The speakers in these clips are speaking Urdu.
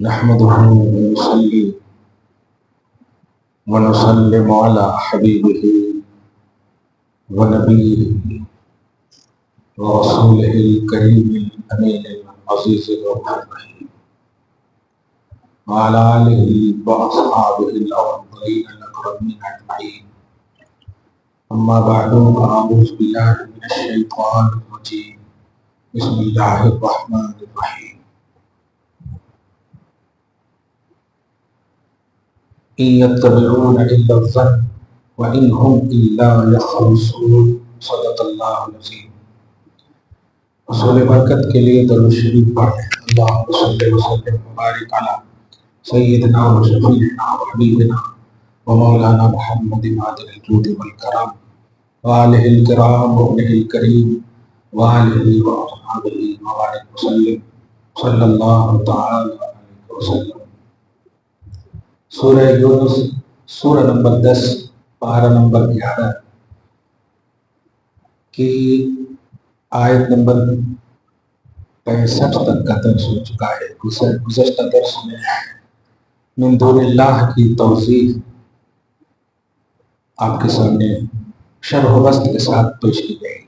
نحمده ونصلي ونسلم على حبيبه ونبيه ورسوله الكريم الأمين العزيز الرحيم وعلى آله وأصحابه الأفضلين الأكرمين أجمعين. أما بعد فأعوذ بالله من الشيطان الرجيم. بسم الله الرحمن الرحيم. إن يتبعون إلا الظن وإن هم إلا يخرصون. صدق اللہ العظیم. حصول برکت کے لیے درود شریف پڑھیں. اللہم صلی وسلم وبارک علی سیدنا و شفیعنا و حبیبنا و مولانا محمد عادل الجود والکرم وآلہ الکرام وابنہ الکریم وآلہ وأصحابہ وبارک وسلم صلی اللہ تعالی علیہ وسلم. سورہ یونس سورہ نمبر 10 پارہ نمبر 11 کی آیت نمبر 65 تک کا درس ہو چکا ہے. گزشتہ درس میں من دون اللہ کی توضیح آپ کے سامنے شرح و بسط کے ساتھ پیش کی گئی.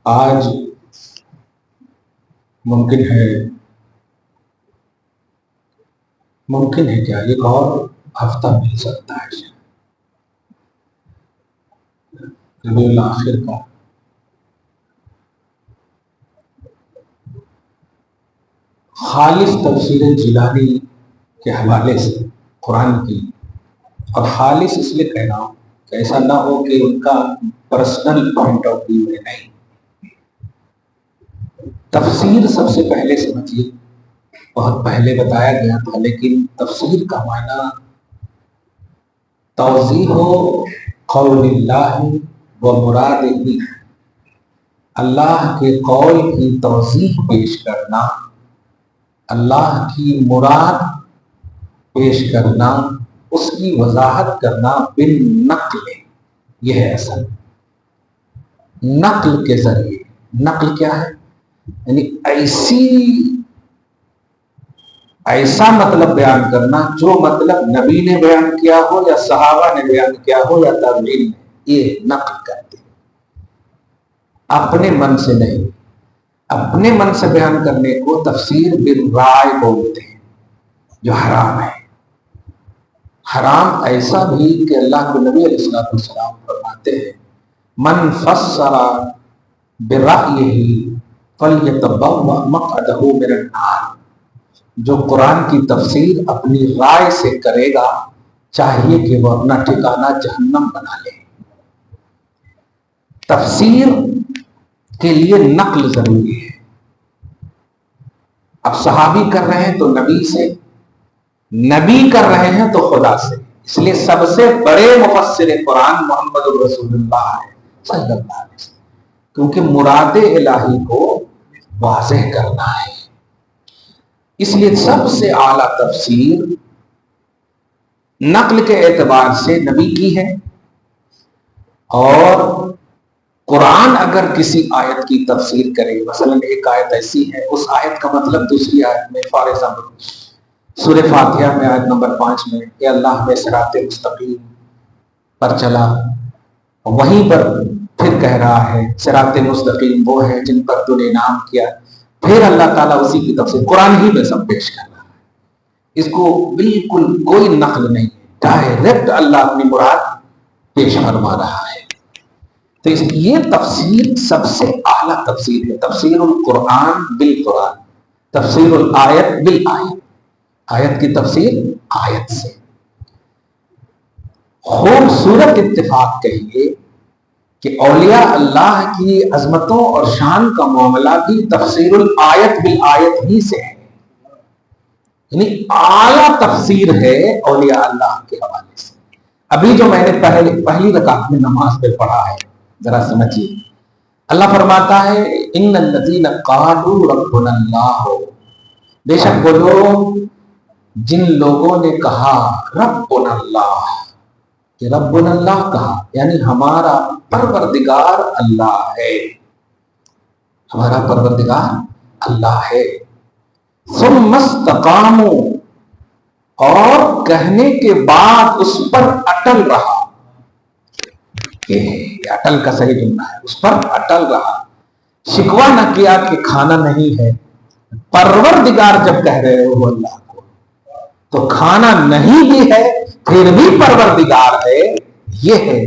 آج ممکن ہے کیا ایک اور ہفتہ مل سکتا ہے ربیع الاخر کا. خالص تفسیر جیلانی کے حوالے سے قرآن کی، اور خالص اس لیے کہہ رہا ہوں کہ ایسا نہ ہو کہ ان کا پرسنل پوائنٹ آف ویو ہے. نہیں، تفسیر سب سے پہلے سمجھیے، بہت پہلے بتایا گیا تھا، لیکن تفسیر کا معنی توضیح قول اللہ و مرادہ، اللہ کے قول کی توضیح پیش کرنا، اللہ کی مراد پیش کرنا، اس کی وضاحت کرنا بالنقل. یہ ہے اصل نقل کے ذریعے. نقل کیا ہے؟ یعنی ایسا مطلب بیان کرنا جو مطلب نبی نے بیان کیا ہو یا صحابہ نے بیان کیا ہو یا تابعین نے. یہ نقل کرتے ہیں، اپنے من سے نہیں. اپنے من سے بیان کرنے کو تفسیر بالرائے بولتے ہیں، جو حرام ہے. حرام ایسا بھی کہ اللہ کے نبی علیہ السلام فرماتے ہیں من فسر برأیہ فلیتبوأ مقعدہ من النار. جو قرآن کی تفسیر اپنی رائے سے کرے گا چاہیے کہ وہ اپنا ٹھکانہ جہنم بنا لے. تفسیر کے لیے نقل ضروری ہے. اب صحابی کر رہے ہیں تو نبی سے، نبی کر رہے ہیں تو خدا سے. اس لیے سب سے بڑے مفسر قرآن محمد رسول اللہ ہے صلی اللہ علیہ وسلم، کیونکہ مراد الہی کو واضح کرنا ہے. اس لیے سب سے اعلیٰ تفسیر نقل کے اعتبار سے نبی کی ہے. اور قرآن اگر کسی آیت کی تفسیر کرے، مثلا ایک آیت ایسی ہے، اس آیت کا مطلب دوسری آیت میں، فار ایگزامپل سورہ فاتحہ میں آیت نمبر 5 میں کہ اللہ میں صراط مستقیم پر چلا، وہیں پر پھر کہہ رہا ہے صراط مستقیم وہ ہے جن پر تو نے انعام کیا. پھر اللہ تعالیٰ اسی کی تفسیر قرآن ہی میں سب پیش کر رہا ہے. اس کو بالکل کوئی نقل نہیں، ڈائریکٹ اللہ اپنی مراد پیش فرما رہا ہے. تو یہ تفسیر سب سے اعلیٰ تفسیر ہے. تفسیر القرآن بالقرآن، تفسیر الآیت بالآیت، آیت کی تفسیر آیت سے. خوبصورت اتفاق کہیے کہ اولیاء اللہ کی عظمتوں اور شان کا معاملہ بھی تفسیر الآیت بالآیت ہی سے ہے. یعنی اعلیٰ تفسیر ہے اولیاء اللہ کے حوالے سے. ابھی جو میں نے پہلی رکعت میں نماز پہ پڑھا ہے، ذرا سمجھیے. اللہ فرماتا ہے ان الذین قالوا ربنا اللہ، بے شک وہ لوگ جن لوگوں نے کہا ربنا اللہ، کہ ربنا اللہ کہا یعنی ہمارا پروردگار اللہ ہے، ہمارا پروردگار اللہ ہے. ثم استقاموا، اور کہنے کے بعد اس پر اٹل رہا. یہ اٹل کا صحیح جملہ ہے، اس پر اٹل رہا. شکوہ نہ کیا کہ کھانا نہیں ہے. پروردگار جب کہہ رہے ہو اللہ کو تو کھانا نہیں بھی ہے پھر بھی پروردگار ہے، یہ ہے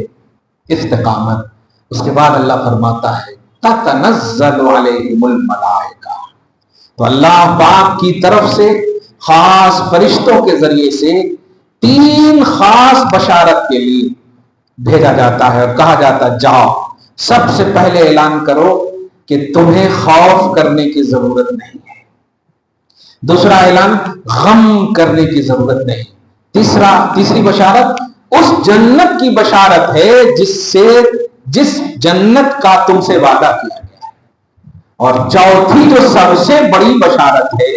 استقامت. اس کے بعد اللہ فرماتا ہے تتنزل علیہم الملائکہ، تو اللہ پاک کی طرف سے خاص فرشتوں کے ذریعے سے 3 خاص بشارت کے لیے بھیجا جاتا ہے اور کہا جاتا ہے جاؤ سب سے پہلے اعلان کرو کہ تمہیں خوف کرنے کی ضرورت نہیں ہے. دوسرا اعلان غم کرنے کی ضرورت نہیں. تیسری بشارت اس جنت کی بشارت ہے جس جنت کا تم سے وعدہ کیا گیا ہے. اور چوتھی جو سب سے بڑی بشارت ہے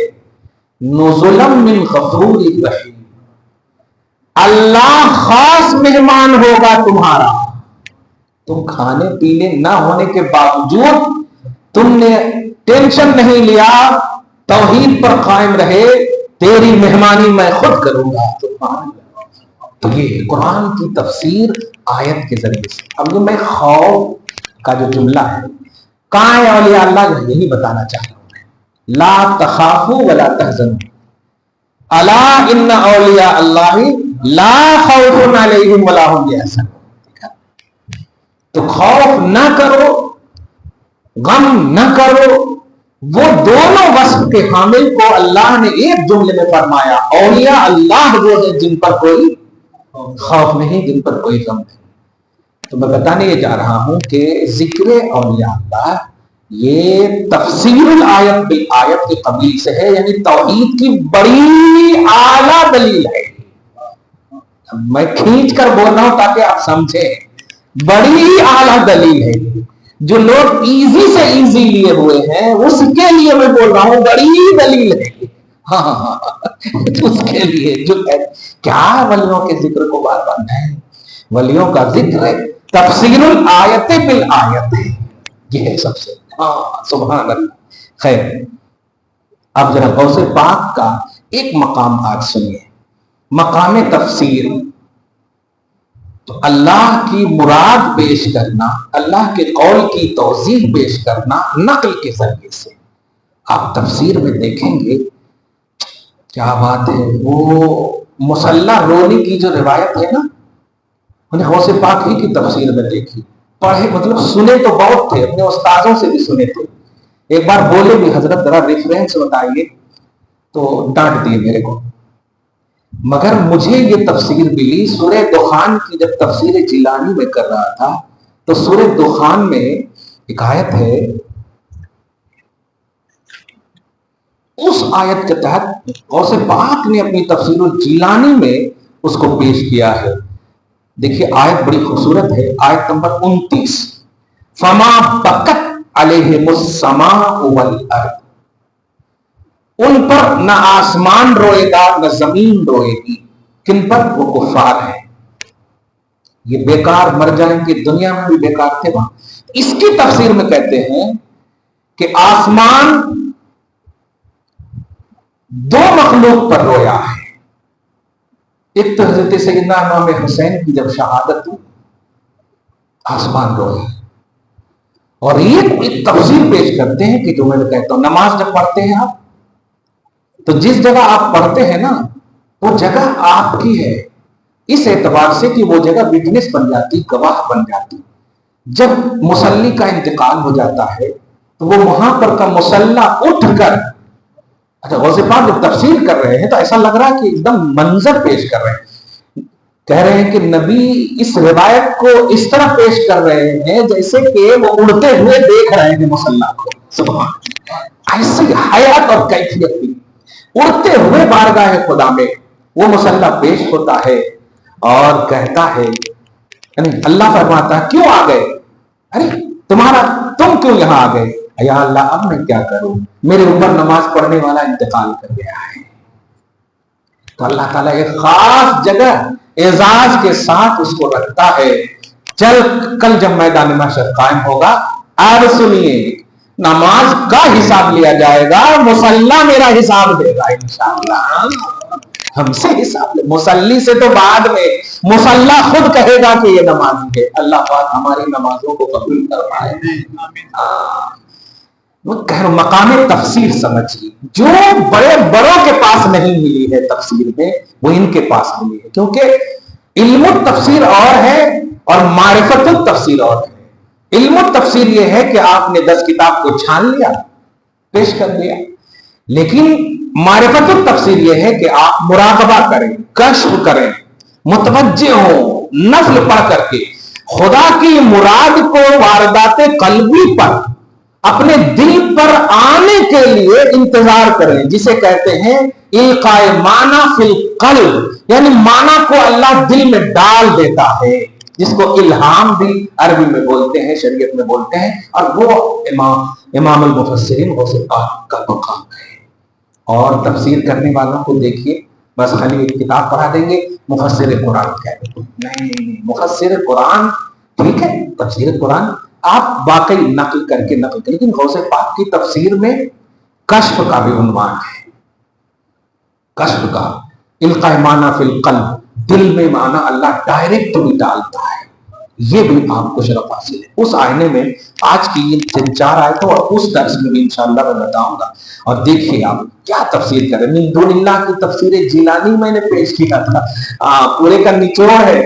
نزلا من غفور رحیم، اللہ خاص مہمان ہوگا تمہارا. تم کھانے پینے نہ ہونے کے باوجود تم نے ٹینشن نہیں لیا، توحید پر قائم رہے، تیری مہمانی میں خود کروں گا. تو یہ قرآن کی تفسیر آیت کے ذریعے سے. اب جو میں خوف کا جو جملہ ہے کہاں ہے اولیاء اللہ، یہی بتانا چاہتا ہوں میں. لا تخافوا ولا تحزنوا الا ان اولیاء اللہ لا خوف علیہم ولا هم یحزنون. تو خوف نہ کرو، غم نہ کرو. وہ دونوں وصف کے حامل کو اللہ نے ایک جملے میں فرمایا، اولیاء اللہ وہ ہیں جن پر کوئی خوف نہیں، جن پر کوئی غم نہیں. تو میں بتانے یہ جا رہا ہوں کہ ذکر اولیاء اللہ یہ تفسیر الآیت بالآیت کی قبیل سے ہے، یعنی توحید کی بڑی اعلیٰ دلیل ہے. میں کھینچ کر بول رہا ہوں تاکہ آپ سمجھیں، بڑی اعلیٰ دلیل ہے. جو لوگ ایزی سے ایزی لیے ہوئے ہیں اس کے لیے میں بول رہا ہوں بڑی دلیل ہے. ہاں اس کے لیے جو کیا ولیوں کے ذکر کو بار بار نہیں، ولیوں کا ذکر تفسیر الآیت بالآیت ہے، یہ ہے سب سے. سبحان اللہ. خیر، اب ذرا غوث پاک کا ایک مقام آج سنیے، مقام تفسیر. تو اللہ کی مراد پیش کرنا، اللہ کے قول کی توضیح پیش کرنا نقل کے ذریعے سے. آپ تفسیر میں دیکھیں گے کیا بات ہے. وہ مصلی رونے کی جو روایت ہے نا، انہیں غوث پاک ہی کی تفسیر میں دیکھی، پڑھے، مطلب سنے تو بہت تھے، اپنے استاذوں سے بھی سنے تھے. ایک بار بولے بھی حضرت ذرا ریفرنس بتائیے، تو ڈانٹ دیے میرے کو. مگر مجھے یہ تفسیر ملی سورہ دخان کی. جب تفسیر جیلانی میں کر رہا تھا تو سورہ دخان میں ایک آیت ہے، اس آیت کے تحت غوث پاک نے اپنی تفسیر الجیلانی میں اس کو پیش کیا ہے. دیکھیے آیت بڑی خوبصورت ہے، آیت نمبر 29. فما بکت علیہم السماء والارض، ان پر نہ آسمان روئے گا نہ زمین روئے گی. کن پر؟ وہ کفار ہیں، یہ بیکار مر جائیں گے، دنیا میں بھی بیکار تھے وہاں. اس کی تفسیر میں کہتے ہیں کہ آسمان 2 مخلوق پر رویا ہے. ایک تو حضرت سیدنا امام حسین کی جب شہادت ہوئی آسمان رویا، اور ایک تفسیر پیش کرتے ہیں کہ جو میں کہتا ہوں، نماز جب پڑھتے ہیں آپ تو جس جگہ آپ پڑھتے ہیں نا وہ جگہ آپ کی ہے، اس اعتبار سے کہ وہ جگہ وٹنس بن جاتی، گواہ بن جاتی. جب مصلی کا انتقال ہو جاتا ہے تو وہ وہاں پر کا مصلی اٹھ کر، اچھا غوث پاک جب تفسیر کر رہے ہیں تو ایسا لگ رہا ہے کہ ایک دم منظر پیش کر رہے ہیں. کہہ رہے ہیں کہ نبی اس روایت کو اس طرح پیش کر رہے ہیں جیسے کہ وہ اڑتے ہوئے دیکھ رہے ہیں مصلی کو. سبحان، ایسی حیات اور کیفیت کی اڑتے ہوئے بارگاہ خدا میں وہ مصلی پیش ہوتا ہے اور کہتا ہے، یعنی اللہ فرماتا ہے کیوں آ گئے؟ ارے تم کیوں یہاں آ گئے؟ یا اللہ اب میں کیا کروں، میرے اوپر نماز پڑھنے والا انتقال کر گیا ہے. تو اللہ تعالیٰ ایک خاص جگہ اعزاز کے ساتھ اس کو رکھتا ہے. کل جب میدان محشر قائم ہوگا، آپ سنیے، نماز کا حساب لیا جائے گا، مصلی میرا حساب دے گا انشاءاللہ، ہم سے حساب لے، مصلی سے تو بعد میں، مصلی خود کہے گا کہ یہ نمازی ہے۔ اللہ پاک ہماری نمازوں کو قبول فرمائے۔ مقام تفسیر سمجھیے، جو بڑے بڑوں کے پاس نہیں ملی ہے تفسیر میں، وہ ان کے پاس ملی ہے، کیونکہ علم التفسیر اور ہے اور معرفت التفسیر اور ہے۔ علم التفسیر یہ ہے کہ آپ نے 10 کتاب کو چھان لیا، پیش کر دیا، لیکن معرفت التفسیر یہ ہے کہ آپ مراقبہ کریں، کشف کریں، متوجہ ہوں، نفل پڑھ کر کے خدا کی مراد کو واردات قلبی پر، اپنے دل پر آنے کے لیے انتظار کریں، جسے کہتے ہیں القاء معنی فی القلب، یعنی معنی کو اللہ دل میں ڈال دیتا ہے، جس کو الہام بھی عربی میں بولتے ہیں، شریعت میں بولتے ہیں، اور وہ امام المفسرین غوث پاک کا مقام ہے۔ اور تفسیر کرنے والوں کو دیکھیے، بس خالی ایک کتاب پڑھا دیں گے مفسر قرآن کہتے ہیں، نہیں، مفسر قرآن ٹھیک ہے، تفسیر قرآن آپ واقعی نقل کر کے، لیکن غوث پاک کی تفسیر میں کشف کا بھی عنوان ہے، کشف کا، القاء معنی فی القلب، دل میں معنی اللہ ڈائریکٹ بھی ڈالتا ہے، یہ بھی آپ کو شرف حاصل ہے۔ اس آئینے میں آج کی یہ 3-4 آیتوں اور اس درس میں بھی انشاءاللہ میں بتاؤں گا، اور دیکھیے آپ کیا تفسیر کریں۔ من دون اللہ کی تفسیر جیلانی میں نے پیش کیا تھا، پورے کا نچوڑ ہے۔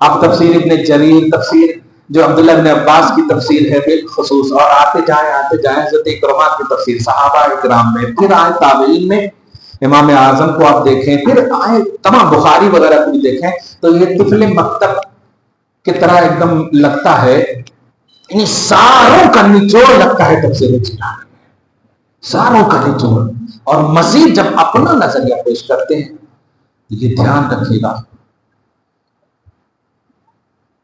اب تفسیر ابن جریر، تفسیر جو عبداللہ بن عباس کی تفسیر ہے بالخصوص، اور آتے جائیں حضرت اکرمہ کی تفسیر، صحابہ اکرام میں، پھر آئے تابعین میں، امام اعظم کو آپ دیکھیں، پھر آئے تمام بخاری وغیرہ کو بھی دیکھیں، تو یہ طفل مکتب کی طرح ایک دم لگتا ہے، یعنی ساروں کا نچوڑ لگتا ہے تفسیر جیلانی، ساروں کا نچوڑ۔ اور مزید جب اپنا نظریہ پیش کرتے ہیں یہ دھیان رکھیے گا،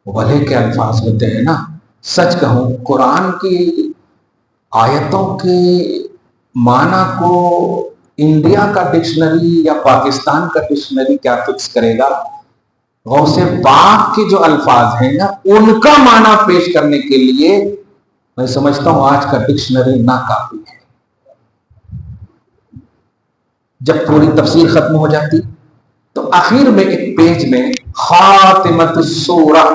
ولی کے الفاظ ہوتے ہیں نا، سچ کہوں قرآن کی آیتوں کے معنی کو انڈیا کا ڈکشنری یا پاکستان کا ڈکشنری کیا فکس کرے گا؟ غوث پاک کے جو الفاظ ہیں نا، ان کا معنی پیش کرنے کے لیے میں سمجھتا ہوں آج کا ڈکشنری ناکافی ہے۔ جب پوری تفسیر ختم ہو جاتی تو آخر میں ایک پیج میں خاتمۃ السورہ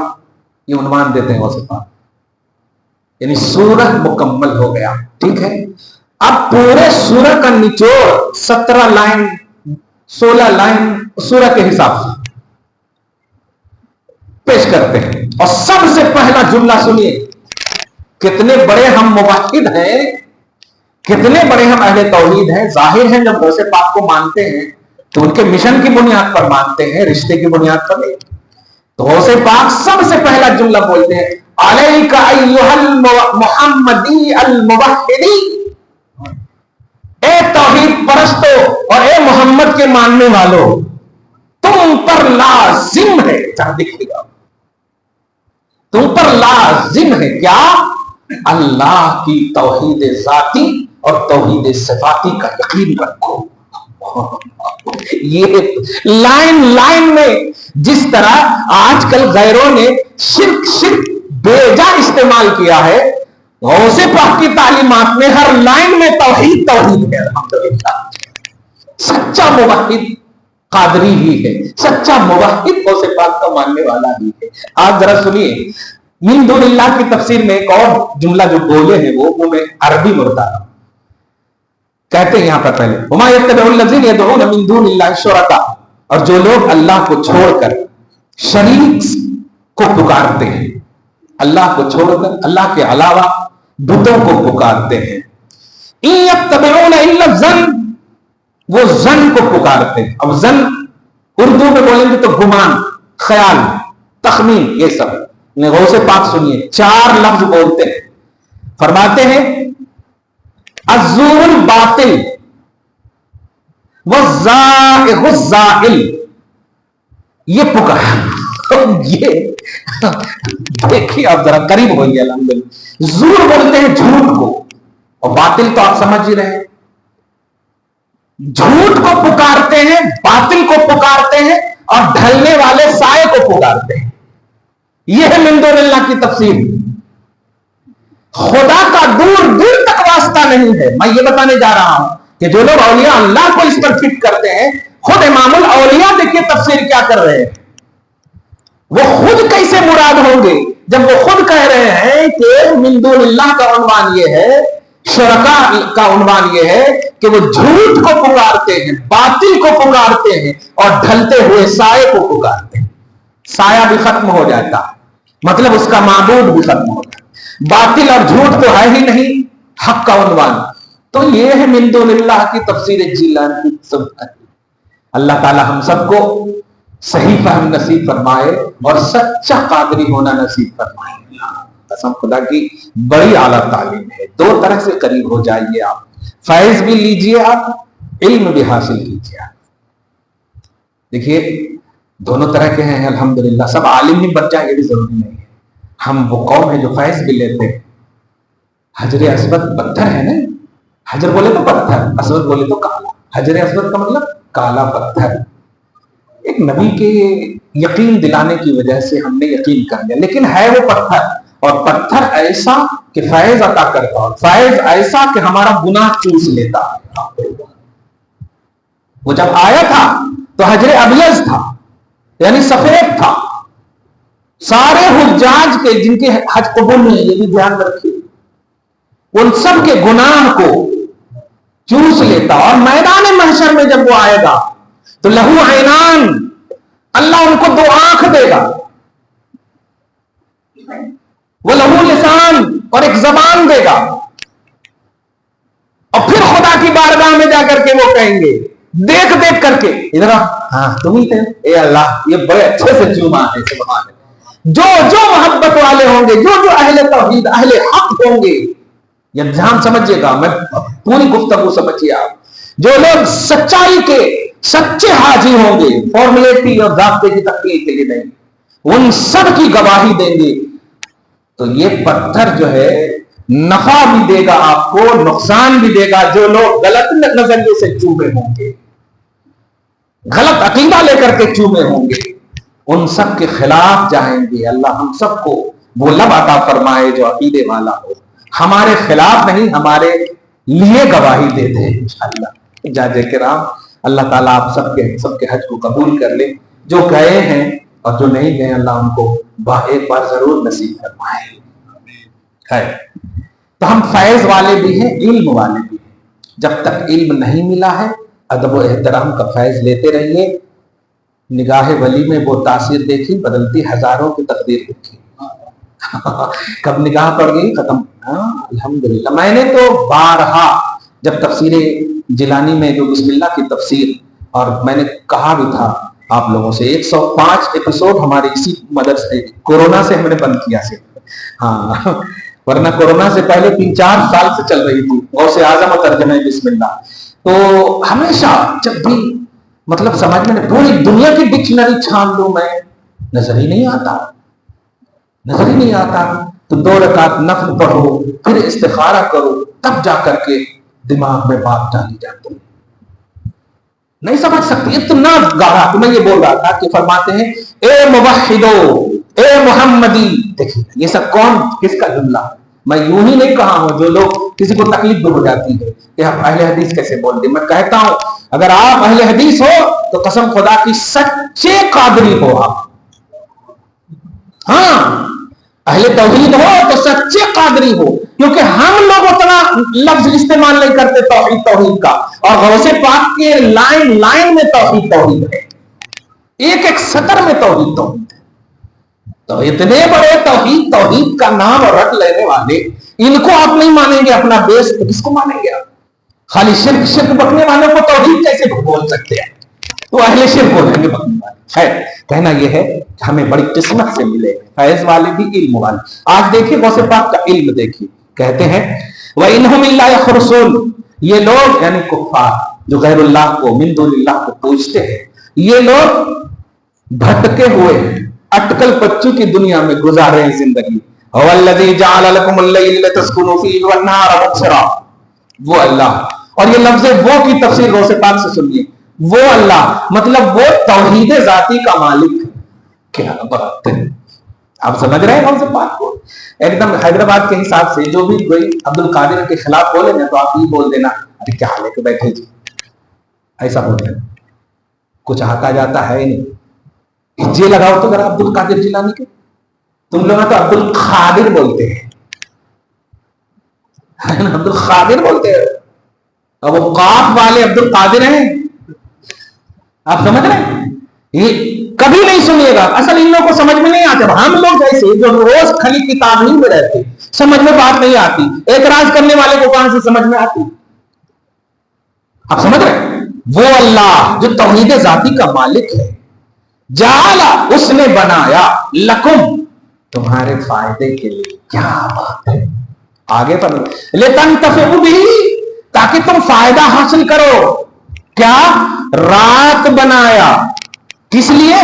یہ عنوان دیتے ہیں غوث پاک، یعنی سورہ مکمل ہو گیا، ٹھیک ہے۔ اب پورے سورہ کا نچوڑ 17 لائن 16 لائن سورہ کے حساب سے پیش کرتے ہیں، اور سب سے پہلا جملہ سنیے، کتنے بڑے ہم موحد ہیں، کتنے بڑے ہم اہل توحید ہیں۔ ظاہر ہے جب غوث پاک کو مانتے ہیں تو ان کے مشن کی بنیاد پر مانتے ہیں، رشتے کی بنیاد پر نہیں۔ تو غوث پاک سب سے پہلا جملہ بولتے ہیں، علیک ایھا المحمدی الموحدی، اے توحید پرستو اور اے محمد کے ماننے والوں، تم پر لازم ہے، دیکھیے گا، تم پر لازم ہے کیا؟ اللہ کی توحید ذاتی اور توحید صفاتی کا یقین رکھو۔ یہ لائن لائن میں جس طرح آج کل غیروں نے شرک بیجا استعمال کیا ہے، غوث پاک کی تعلیمات میں ہر لائن میں توحید توحید ہے۔ الحمدللہ سچا موحد قادری ہی ہے، سچا موحد غوث پاک کا ماننے والا ہی ہے۔ آج ذرا سنیے من دون اللہ کی تفسیر میں ایک اور جملہ جو بولے ہیں وہ میں عربی میں بتا رہا ہوں، کہتے ہیں یہاں پر پہلے وما يتبع الذين يدعون من دون الله شركاء، اور جو لوگ اللہ کو چھوڑ کر شریک کو پکارتے ہیں، اللہ کو چھوڑ کر اللہ کے علاوہ بتوں کو پکارتے ہیں، ان يتبعون الا الظن، وہ ظن کو پکارتے ہیں۔ اب ظن اردو میں بولیں گے تو گمان، خیال، تخمین، یہ سب۔ غوث پاک سنیے 4 لفظ بولتے ہیں، فرماتے ہیں الزور الباطل والزائغ الزائل، یہ پکار، یہ دیکھیے آپ ذرا قریب ہوئیے، الحمدللہ۔ زور بولتے ہیں جھوٹ کو، اور باطل تو آپ سمجھ ہی رہے ہیں، جھوٹ کو پکارتے ہیں، باطل کو پکارتے ہیں، اور ڈھلنے والے سائے کو پکارتے ہیں۔ یہ ہے من دون اللہ کی تفسیر۔ خدا کا دور دور تک راستہ نہیں ہے. میں یہ بتانے جا رہا ہوں کہ جو لوگ اولیاء اللہ کو اس پر فٹ کرتے ہیں، خود امام الاولیاء دیکھیے تفسیر کیا کر رہے ہیں. وہ خود کیسے مراد ہوں گے جب وہ خود کہہ رہے ہیں کہ من دون اللہ کا عنوان یہ ہے، شرکاء کا عنوان یہ ہے کہ وہ جھوٹ کو پکارتے ہیں، باطل کو پکارتے ہیں اور ڈھلتے ہوئے سائے کو پکارتے ہیں. سایہ بھی ختم ہو جاتا، مطلب اس کا معبود بھی ختم ہوتا. باطل اور جھوٹ تو ہے ہی نہیں، حق کا عنوان. تو یہ ہے من دون اللہ کی تفسیر جیلانی. اللہ تعالی ہم سب کو صحیح فہم نصیب فرمائے اور سچا قادری ہونا نصیب فرمائے. قسم خدا کی بڑی اعلیٰ تعلیم ہے. دو طرح سے قریب ہو جائیے آپ، فیض بھی لیجئے آپ، علم بھی حاصل کیجئے آپ. دیکھیے دونوں طرح کے ہیں الحمدللہ. سب عالم ہی بن جائیں یہ بھی ضروری نہیں ہے. ہم وہ قوم ہے جو فیض بھی لیتے ہیں. حجر اسود پتھر ہے نا، حجر بولے تو پتھر، اسود بولے تو کالا. حجر اسود کا مطلب کالا پتھر. ایک نبی کے یقین دلانے کی وجہ سے ہم نے یقین کر لیا، لیکن ہے وہ پتھر، اور پتھر ایسا کہ فیض عطا کرتا، اور فیض ایسا کہ ہمارا گناہ چوس لیتا. وہ جب آیا تھا تو حجر ابیض تھا، یعنی سفید تھا. سارے حجاج کے جن کے حج قبول نہیں ہے، یہ بھی دھیان رکھیے، ان سب کے گناہ کو چوس لیتا. اور میدان محشر میں جب وہ آئے گا تو لہو عینان، اللہ ان کو دو آنکھ دے گا، وہ لہو لسان اور ایک زبان دے گا. اور پھر خدا کی بارگاہ میں جا کر کے وہ کہیں گے دیکھ دیکھ کر کے، ادھر ہاں تم ہی تھے، اے اللہ یہ بڑے اچھے سے چوما ہے. سبحان اللہ. جو جو محبت والے ہوں گے، جو جو اہل توحید اہل حق ہوں گے، یہ دھیان سمجھیے گا، میں پوری گفتگو سمجھیے آپ. جو لوگ سچائی کے سچے حاجی ہوں گے، فارمیلٹی اور ضابطے کی تقریر کے لیے نہیں، ان سب کی گواہی دیں گے. تو یہ پتھر جو ہے نفع بھی دے گا آپ کو، نقصان بھی دے گا. جو لوگ غلط نظریے سے چومے ہوں گے، غلط عقیدہ لے کر کے چومے ہوں گے، ان سب کے خلاف جائیں گے. اللہ ہم سب کو وہ لب عطا فرمائے جو عقیدے والا ہو، ہمارے خلاف نہیں ہمارے لیے گواہی دیتے ہیں انشاءاللہ. جاج کرام اللہ تعالیٰ آپ سب کے حج کو قبول کر لے. جو گئے ہیں اور جو نہیں گئے اللہ ان کو ایک بار ضرور نصیب فرمائے. تو ہم فیض والے بھی ہیں، علم والے بھی ہیں. جب تک علم نہیں ملا ہے ادب و احترام کا فیض لیتے رہیے. نگاہ ولی میں وہ تاثیر دیکھی، بدلتی ہزاروں کی تقدیر دیکھی. کب نگاہ پڑ گئی ختم. الحمدللہ میں نے تو بارہا جب تفسیر جیلانی میں جو بسم اللہ کی تفسیر، اور میں نے کہا بھی تھا آپ لوگوں سے 105 ایپیسوڈ ہمارے اسی مدرسے کورونا سے ہم نے بند کیا سے. ہاں ورنہ کورونا سے پہلے 3-4 سال سے چل رہی تھی غوث اعظم و ترجمہ بسم اللہ. تو ہمیشہ جب بھی مطلب سمجھ میں پوری دنیا کی ڈکشنری چھان لوں میں، نظر ہی نہیں آتا. تو 2 رکعت نفل پڑھو، پھر استخارہ کرو، تب جا کر کے دماغ میں بات ڈالی جاتی. نہیں سمجھ سکتی اتنا گاڑا. تو میں یہ بول رہا تھا کہ فرماتے ہیں اے موحدو، اے محمدی. دیکھیے یہ سب کون کس کا جملہ؟ میں یوں ہی نہیں کہا ہوں. جو لوگ کسی کو تکلیف بھی ہو جاتی ہے کہ ہم اہل حدیث کیسے بول دیں، میں کہتا ہوں اگر آپ اہل حدیث ہو تو قسم خدا کی سچے قادری ہو آپ. ہاں اہل توحید ہو تو سچے قادری ہو، کیونکہ ہم لوگ اتنا لفظ استعمال نہیں کرتے توحید کا، اور غوث پاک کے لائن میں توحید ہے، ایک سطر میں توحید ہے. تو اتنے بڑے توحید کا نام اور رٹ لینے والے، ان کو آپ نہیں مانیں گے اپنا بیس تو کس کو مانیں گے آپ؟ خالی شرک بکنے والوں کو توحید کیسے بول سکتے ہیں؟ تو اہل شرک ہو جائیں گے بکنے والے. خیر کہنا یہ ہے کہ ہمیں بڑی قسمت سے ملے فیض والے بھی، علم والے. آج دیکھیے غوث پاک کا علم دیکھیے. کہتے ہیں وَإِنْهُمْ إِلَّا يَخْرُصُونَ، یہ لوگ یعنی کفار جو غیر اللہ کو من دون اللہ کو پوجتے ہیں، یہ لوگ بھٹکے ہوئے ہیں، اٹکل پچو کی دنیا میں گزار رہے ہیں زندگی. هُوَ الَّذِي جَعَلَ لَكُمُ اللَّيْلَ لِتَسْكُنُوا فِيهِ وَالنَّهَارَ مُبْصِرًا. وہ اللہ. اور یہ لفظ وہ کی تفسیر غوث پاک سے سنیے. وہ اللہ مطلب وہ توحید ذاتی کا مالک ہے. کیا بات ہے. آپ سمجھ رہے ہیں غوث پاک کو؟ ایک دم حیدرآباد کے حساب سے جو بھی کوئی عبد القادر کے خلاف بولے نا تو آپ یہ بول دینا ارے کیا حال ہے کہ بیٹھے جی، ایسا بول دینا، کچھ آتا جاتا ہے نہیں، جی لگاؤ تو ذرا عبد القادر جیلانی کے، تم لوگ تو عبد القادر بولتے ہیں، عبد القادر بولتے ہیں، اور وہ قاف والے عبد القادر ہیں، آپ سمجھ رہے ہیں؟ یہ کبھی نہیں سنیے گا، اصل ان لوگوں کو سمجھ میں نہیں آتے، ہم لوگ جیسے جو روز کھلی کی تعلیم میں رہتے سمجھ میں بات نہیں آتی، اعتراض کرنے والے کو کہاں سے سمجھ میں آتی؟ آپ سمجھ رہے ہیں؟ وہ اللہ جو توحید ذاتی کا مالک ہے، جعلا اس نے بنایا، لکم تمہارے فائدے کے لیے، کیا بات ہے، آگے پر لتنتفعوا بہ تاکہ تم فائدہ حاصل کرو، کیا رات بنایا کس لیے؟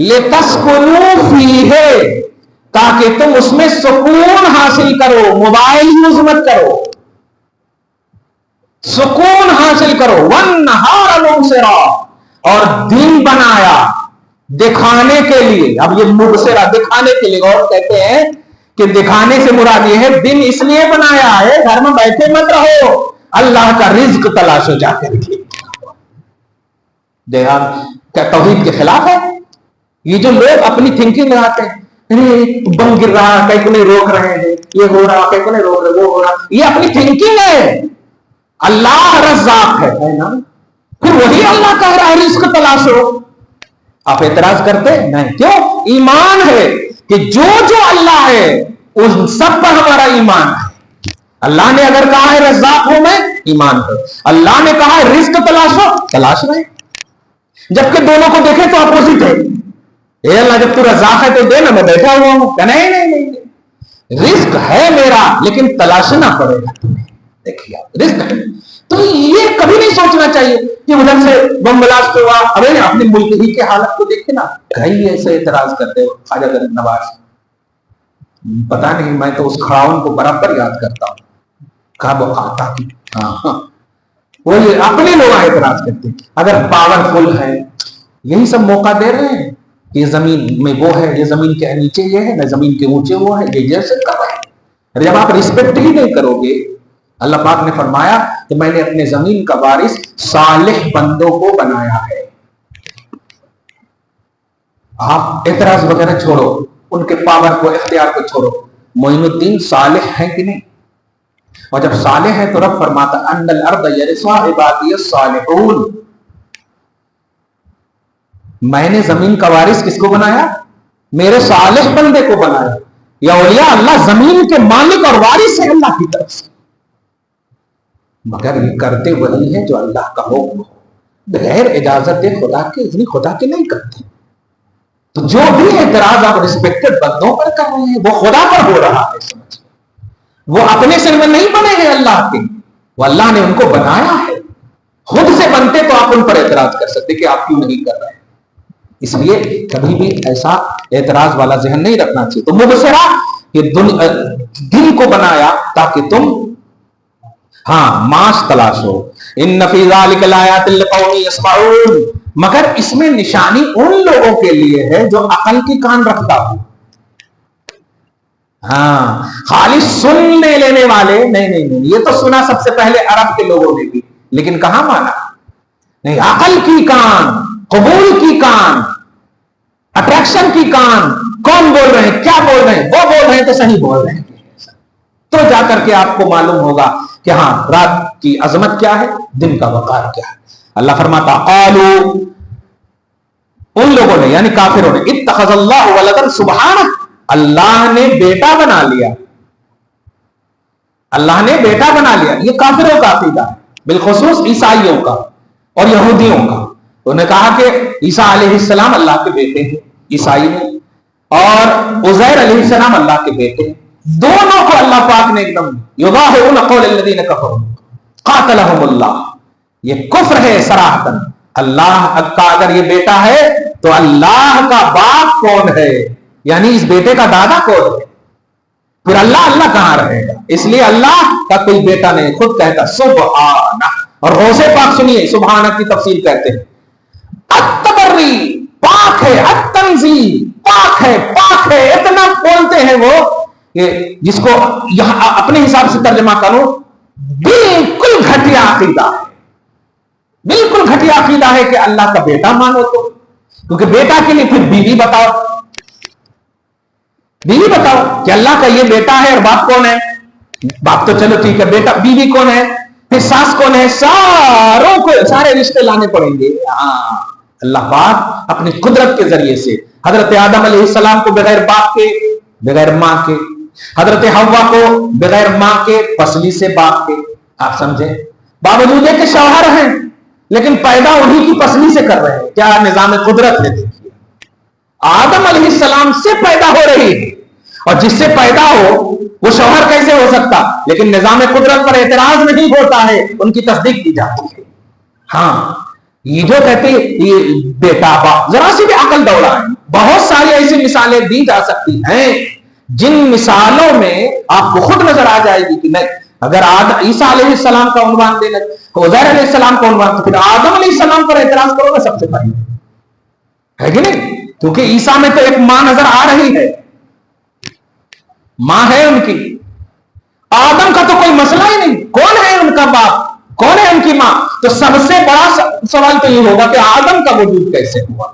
لتسکنوا فیہ تاکہ تم اس میں سکون حاصل کرو، موبائل یوز مت کرو، سکون حاصل کرو، والنہار مبصرا اور دن بنایا دکھانے کے لیے، اب یہ مبصرا دکھانے کے لیے، اور کہتے ہیں کہ دکھانے سے مراد یہ ہے دن اس لیے بنایا ہے گھر میں بیٹھے مت رہو، اللہ کا رزق تلاشو جا کر کے، کیا توحید کے خلاف ہے؟ یہ جو لوگ اپنی تھنکنگ لگاتے ہیں، بم گر رہا کہیں کو نہیں روک رہے ہیں، یہ ہو رہا کہیں کو نہیں روک رہے، وہ ہو رہا، یہ اپنی تھنکنگ ہے، اللہ رزاق ہے نا، پھر وہی اللہ کہہ رہا ہے رزق تلاشو، آپ اعتراض کرتے نہیں، کیوں؟ ایمان ہے کہ جو اللہ ہے ان سب پر ہمارا ایمان ہے، اللہ نے اگر کہا ہے رزاق ہوں میں، ایمان ہے، اللہ نے کہا ہے رزق تلاشو، تلاش رہے، جبکہ دونوں کو دیکھیں تو اپوزٹ ہے، اے اللہ جب تو رزاق ہے تو دے نا، میں بیٹھا ہوا ہوں، کہ نہیں رزق ہے میرا لیکن تلاشنا پڑے گا تمہیں، دیکھیے رزق ہے، تو یہ کبھی نہیں سوچنا چاہیے کہ ادھر سے بم بلاسٹ ہوا، ابھی اپنے ملک ہی کے حالت کو دیکھے نا، کئی ایسے اعتراض کرتے ہو، خواجہ غریب نواز، پتا نہیں میں تو اس کھڑاون کو برابر یاد کرتا ہوں، کہا وہ آتا کی، وہ اپنے لوگ اعتراض کرتے ہیں، اگر پاورفل ہے یہی سب موقع دے رہے ہیں، یہ زمین میں وہ ہے، یہ زمین کے نیچے یہ ہے، نہ زمین کے اونچے وہ ہے، یہ جیسے کب ہے، جب آپ رسپیکٹ ہی نہیں کرو گے، اللہ پاک نے فرمایا کہ میں نے اپنے زمین کا وارث صالح بندوں کو بنایا ہے، آپ اعتراض وغیرہ چھوڑو، ان کے پاور کو اختیار کو چھوڑو، معین الدین صالح ہے کہ نہیں؟ اور جب صالح ہے تو رب فرماتا ان الارض یرثها عبادی الصالحون، میں نے زمین کا وارث کس کو بنایا؟ میرے صالح بندے کو بنایا، یا اولیاء اللہ زمین کے مالک اور وارث ہے اللہ کی طرف سے، مگر یہ کرتے وہی ہے جو اللہ کا حکم ہو، بغیر اجازت خدا کے، اذن خدا کے نہیں کرتے، تو جو بھی اعتراض آپ رسپیکٹڈ بندوں پر کر رہے ہیں وہ خدا پر ہو رہا ہے، سمجھ، وہ اپنے سر میں نہیں بنے ہیں اللہ کے، وہ اللہ نے ان کو بنایا ہے، خود سے بنتے تو آپ ان پر اعتراض کر سکتے کہ آپ کیوں نہیں کر رہے ہیں، اس لیے کبھی بھی ایسا اعتراض والا ذہن نہیں رکھنا چاہیے، تو مبصرا یہ دن کو بنایا تاکہ تم معاش تلاش ہو، ان فی ذلک لآیات لقوم یسمعون، مگر اس میں نشانی ان لوگوں کے لیے ہے جو عقل کی کان رکھتا ہو، خالی سننے لینے والے نہیں، یہ تو سنا سب سے پہلے عرب کے لوگوں نے بھی، لیکن کہاں مانا، نہیں، عقل کی کان، قبول کی کان، اٹریکشن کی کان، کون بول رہے ہیں، کیا بول رہے ہیں، وہ بول رہے ہیں تو صحیح بول رہے ہیں، تو جا کر کے آپ کو معلوم ہوگا کہ ہاں رات کی عظمت کیا ہے، دن کا وقار کیا ہے۔ اللہ فرماتا قالو، ان لوگوں نے یعنی کافروں نے، اتخذ اللہ ولدا سبحانہ، اللہ نے بیٹا بنا لیا، اللہ نے بیٹا بنا لیا، یہ کافروں کا عقیدہ ہے، بالخصوص عیسائیوں کا اور یہودیوں کا، انہوں نے کہا کہ عیسیٰ علیہ السلام اللہ کے بیٹے ہیں، عیسائی نے، اور عزیر علیہ السلام اللہ کے بیٹے ہیں، دونوں کو اللہ پاک نے ایک دم یظاہرون قول الذین کفروا قاتلہم اللہ، یہ کفر ہے صراحتاً، اللہ کا اگر یہ بیٹا ہے تو اللہ کا باپ کون ہے، یعنی اس بیٹے کا دادا کون ہے، پھر اللہ کہاں رہے گا، اس لیے اللہ کا کوئی بیٹا نہیں، خود کہتا سبحانہ، اور غوث پاک سنیے سبحانہ کی تفسیر کہتے ہیں التبری، پاک پاک ہے، التنزیہ پاک ہے، پاک ہے، اتنا بولتے ہیں وہ کہ جس کو یہاں اپنے حساب سے ترجمہ کرو، بالکل گھٹیا عقیدہ ہے، بالکل گھٹیا عقیدہ ہے کہ اللہ کا بیٹا مانو تو، کیونکہ بیٹا کے لیے پھر بیوی بتاؤ، بیوی بتاؤ کہ اللہ کا یہ بیٹا ہے، اور باپ کون ہے؟ باپ تو چلو ٹھیک ہے، بیٹا بیوی کون ہے؟ پھر ساس کون ہے؟ ساروں کو سارے رشتے لانے پڑیں گے۔ ہاں، اللہ پاک اپنی قدرت کے ذریعے سے حضرت آدم علیہ السلام کو بغیر باپ کے، بغیر ماں کے، حضرت حوا کو بغیر ماں کے، پسلی سے باپ کے، آپ سمجھیں، باوجود ہے کہ شوہر ہیں لیکن پیدا انہی کی پسلی سے کر رہے ہیں۔ کیا نظام قدرت ہے؟ دیکھیے، آدم علیہ السلام سے پیدا ہو رہی ہے، اور جس سے پیدا ہو وہ شوہر کیسے ہو سکتا؟ لیکن نظام قدرت پر اعتراض نہیں ہوتا ہے، ان کی تصدیق کی جاتی ہے۔ ہاں، یہ جو کہتے یہ بیٹا باپ، ذرا سی بھی عقل دوڑا ہے۔ بہت ساری ایسی مثالیں دی جا سکتی ہیں جن مثالوں میں آپ کو خود نظر آ جائے گی کہ نہیں، اگر عیسیٰ علیہ السلام کا عنوان دینا، عزیر علیہ السلام کا عنوان، تو پھر آدم علیہ السلام پر اعتراض کرو گا سب سے پہلے، ہے کہ نہیں؟ کیونکہ عیسیٰ میں تو ایک ماں نظر آ رہی ہے، ماں ہے ان کی، آدم کا تو کوئی مسئلہ ہی نہیں، کون ہے ان کا باپ، کون ہے ان کی ماں؟ تو سب سے بڑا سوال تو یہ ہوگا کہ آدم کا وجود کیسے ہوا؟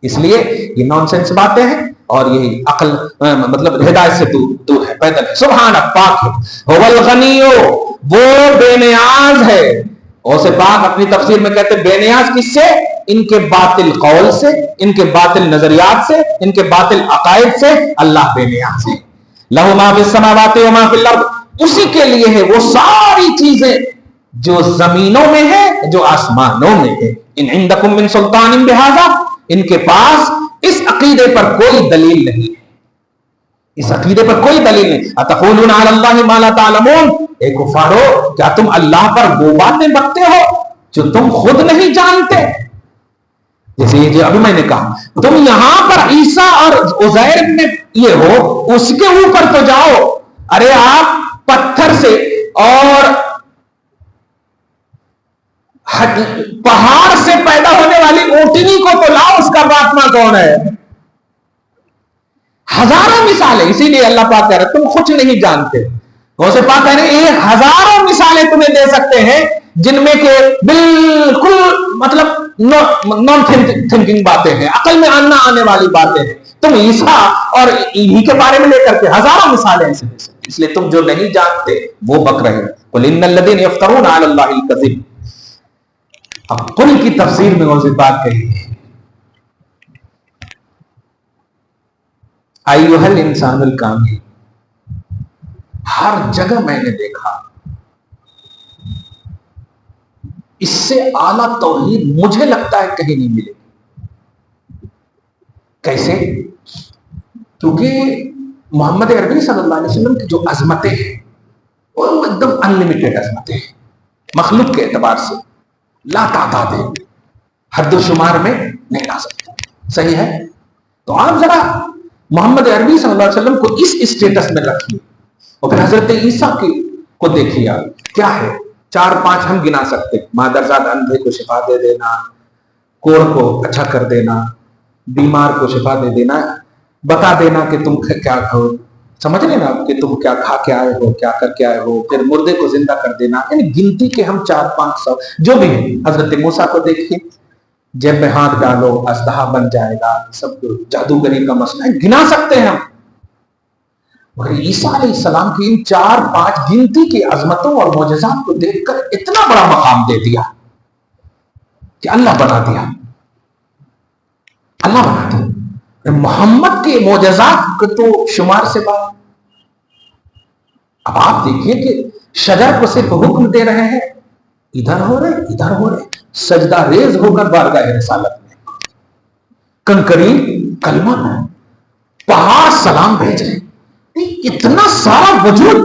اس لیے یہ نان سینس باتیں ہیں، اور یہی عقل مطلب ہدایت سے دور ہے، پیدل ہے۔ سبحان پاک ہے، هو الغنی، وہ بے نیاز ہے۔ اور سے پاک اپنی تفسیر میں کہتے ہیں بے نیاز کس سے؟ ان کے باطل قول سے، ان کے باطل نظریات سے، ان کے باطل عقائد سے اللہ بے نیاز ہے۔ لہ ما فی السماوات و ما فی الارض، اسی کے لیے ہے وہ ساری چیزیں جو زمینوں میں ہے، جو آسمانوں میں ہے۔ ان عندکم من سلطان بہذا، ان کے پاس اس عقیدے پر کوئی دلیل نہیں ہے، اس عقیدے پر کوئی دلیل نہیں۔ اتقولون علی اللہ ما لا تعلمون، اے کفارو، کیا تم اللہ پر وہ باتیں بکتے ہو جو تم خود نہیں جانتے؟ جیسے یہ جو ابھی میں نے کہا، تم یہاں پر عیسیٰ اور عزیر میں یہ ہو، اس کے اوپر تو جاؤ۔ ارے آپ پتھر سے اور پہاڑ سے پیدا ہونے والی اونٹنی کو تو لاؤ، اس کا باپ ماں کون ہے؟ ہزاروں مثالیں، اسی لیے اللہ پاک کہہ رہے تم کچھ نہیں جانتے۔ غوث پاک کہہ رہے ہیں ہزاروں مثالیں تمہیں دے سکتے ہیں جن میں کہ بالکل مطلب نان تھنکنگ باتیں ہیں، عقل میں آنے والی باتیں ہیں، تم عیسیٰ اور انہی کے بارے میں لے کر کے ہزاروں مثالیں ایسے دے سکتے، اس لیے تم جو نہیں جانتے وہ بک رہے ہیں۔ قل ان الذین یفترون علی اللہ الکذب، اب قل کی تفسیر میں غوث پاک کہی ہے ایھا الانسان الکامل، ہر جگہ میں نے دیکھا اس سے اعلیٰ توحید مجھے لگتا ہے کہیں نہیں ملے گی۔ کیسے؟ کیونکہ محمد عربی صلی اللہ علیہ وسلم کی جو عظمتیں ہیں وہ ایک دم انلیمیٹڈ عظمتیں ہیں، مخلوق کے اعتبار سے لا تعداد ہے، حد و شمار میں نہیں آ سکتے، صحیح ہے؟ تو آپ ذرا محمد عربی صلی اللہ علیہ وسلم کو اس اسٹیٹس میں رکھیے، اور پھر حضرت عیسیٰ کو دیکھیے کیا ہے، 4-5 ہم گنا سکتے، مادرزاد اندھے کو شفا دے دینا، کوڑ کو اچھا کر دینا، بیمار کو شفا دے دینا، بتا دینا کہ تم کیا کھاؤ، سمجھ لینا کہ تم کیا کھا کے آئے ہو، کیا کر کے آئے ہو، پھر مردے کو زندہ کر دینا، یعنی گنتی کے ہم 400-500 جو بھی ہیں۔ حضرت موسیٰ کو دیکھیے، جیب میں ہاتھ ڈالو اژدہا بن جائے گا، سب جادوگری کا مسئلہ ہے، گنا سکتے ہیں ہم۔ مگر عیسیٰ علیہ السلام کی ان 4-5 گنتی کی عظمتوں اور معجزات کو دیکھ کر اتنا بڑا مقام دے دیا کہ اللہ بنا دیا، اللہ بنا دیا۔ محمد کے معجزات کو تو شمار سے بات۔ اب آپ دیکھیے کہ شجر کو صرف حکم دے رہے ہیں، ادھر ہو رہے ادھر ہو رہے، سجدہ ریز ہو کر بارگاہ رسالت میں، کنکری کلمہ میں، پہاڑ سلام بھیج رہے، اتنا سارا وجود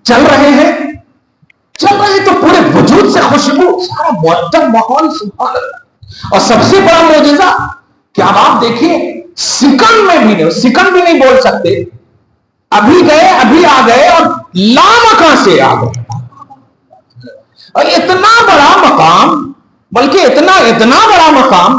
چل رہے ہیں تو پورے وجود سے خوشبو، سارا معطر ماحول، سبحان اللہ۔ اور سب سے بڑا معجزہ کہ اب آپ دیکھیے سیکنڈ میں بھی نہیں، سیکنڈ بھی نہیں بول سکتے، ابھی گئے ابھی آ گئے، اور لامکاں سے آ گئے، اور اتنا بڑا مقام، بلکہ اتنا بڑا مقام